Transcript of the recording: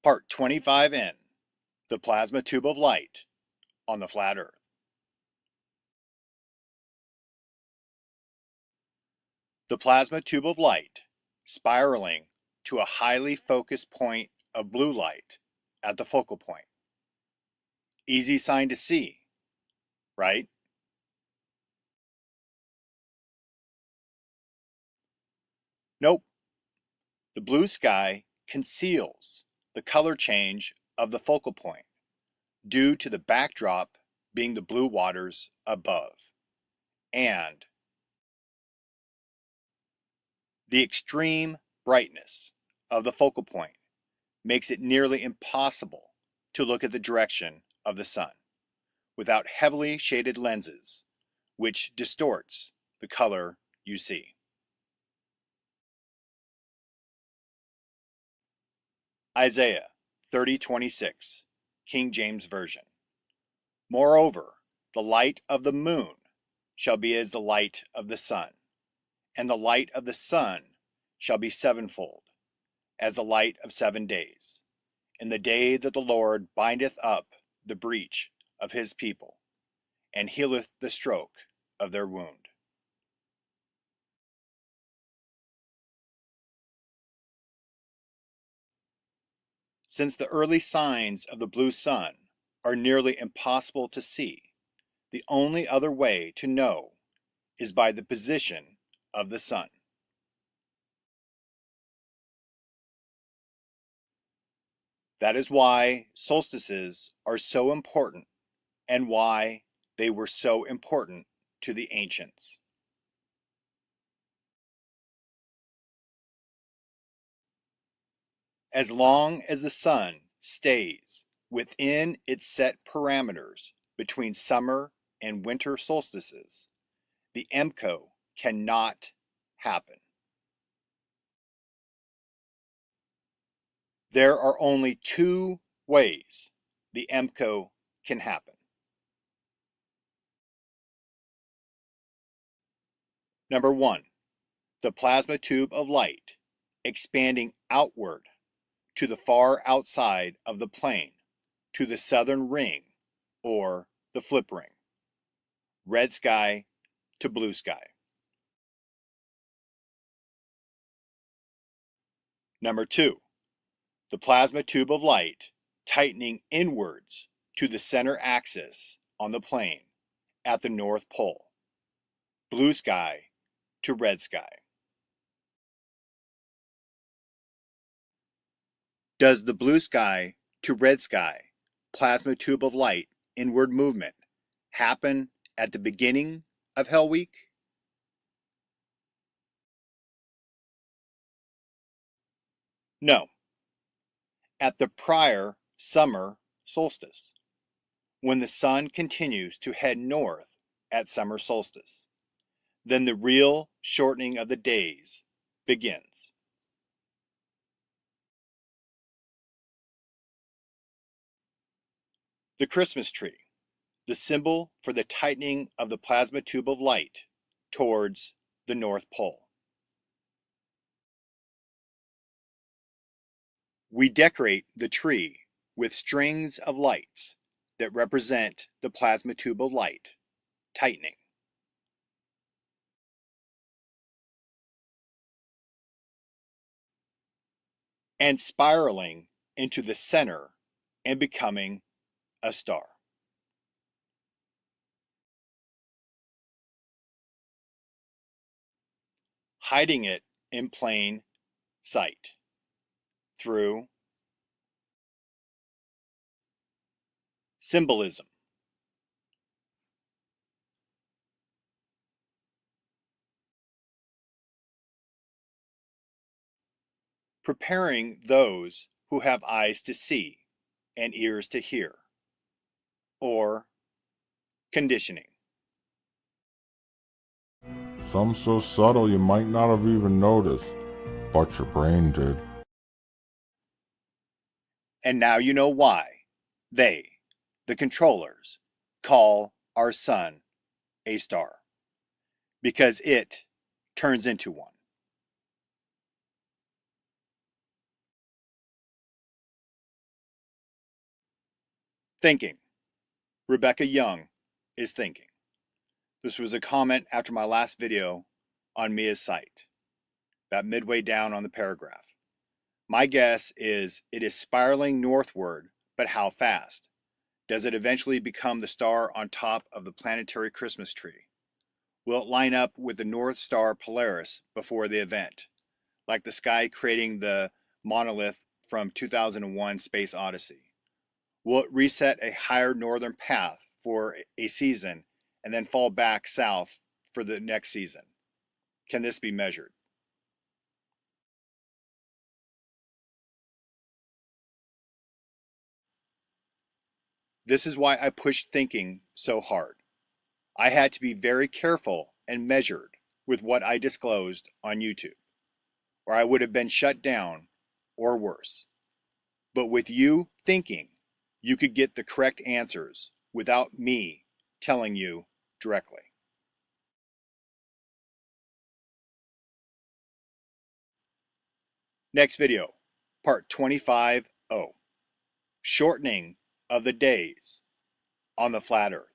Part 25N, the plasma tube of light on the flat Earth. The plasma tube of light, spiraling to a highly focused point of blue light at the focal point. Easy sign to see, right? Nope. The blue sky conceals the color change of the focal point due to the backdrop being the blue waters above, and the extreme brightness of the focal point makes it nearly impossible to look at the direction of the sun without heavily shaded lenses, which distorts the color you see. Isaiah 30:26, King James Version. Moreover, the light of the moon shall be as the light of the sun, and the light of the sun shall be sevenfold, as the light of 7 days, in the day that the Lord bindeth up the breach of his people, and healeth the stroke of their wound. Since the early signs of the blue sun are nearly impossible to see, the only other way to know is by the position of the sun. That is why solstices are so important and why they were so important to the ancients. As long as the sun stays within its set parameters between summer and winter solstices, the EMCO cannot happen. There are only two ways the EMCO can happen. Number one, the plasma tube of light expanding outward to the far outside of the plane, to the southern ring or the flip ring, red sky to blue sky. Number two, the plasma tube of light tightening inwards to the center axis on the plane at the North Pole, blue sky to red sky. Does the blue sky to red sky plasma tube of light inward movement happen at the beginning of Hell Week? No, at the prior summer solstice, when the sun continues to head north at summer solstice. Then the real shortening of the days begins. The Christmas tree, the symbol for the tightening of the plasma tube of light towards the North Pole. We decorate the tree with strings of lights that represent the plasma tube of light tightening. And spiraling into the center and becoming a star. Hiding it in plain sight through symbolism. Preparing those who have eyes to see and ears to hear, or conditioning. Some so subtle you might not have even noticed, but your brain did. And now you know why they, the controllers, call our sun a star. Because it turns into one. Thinking. Rebecca Young is thinking. This was a comment after my last video on Mia's site, about midway down on the paragraph. My guess is it is spiraling northward, but how fast? Does it eventually become the star on top of the planetary Christmas tree? Will it line up with the North Star Polaris before the event, like the sky creating the monolith from 2001 Space Odyssey? Will it reset a higher northern path for a season and then fall back south for the next season? Can this be measured? This is why I pushed thinking so hard. I had to be very careful and measured with what I disclosed on YouTube, or I would have been shut down or worse. But with you thinking, you could get the correct answers without me telling you directly. Next video, part 25-0, shortening of the days on the flat earth.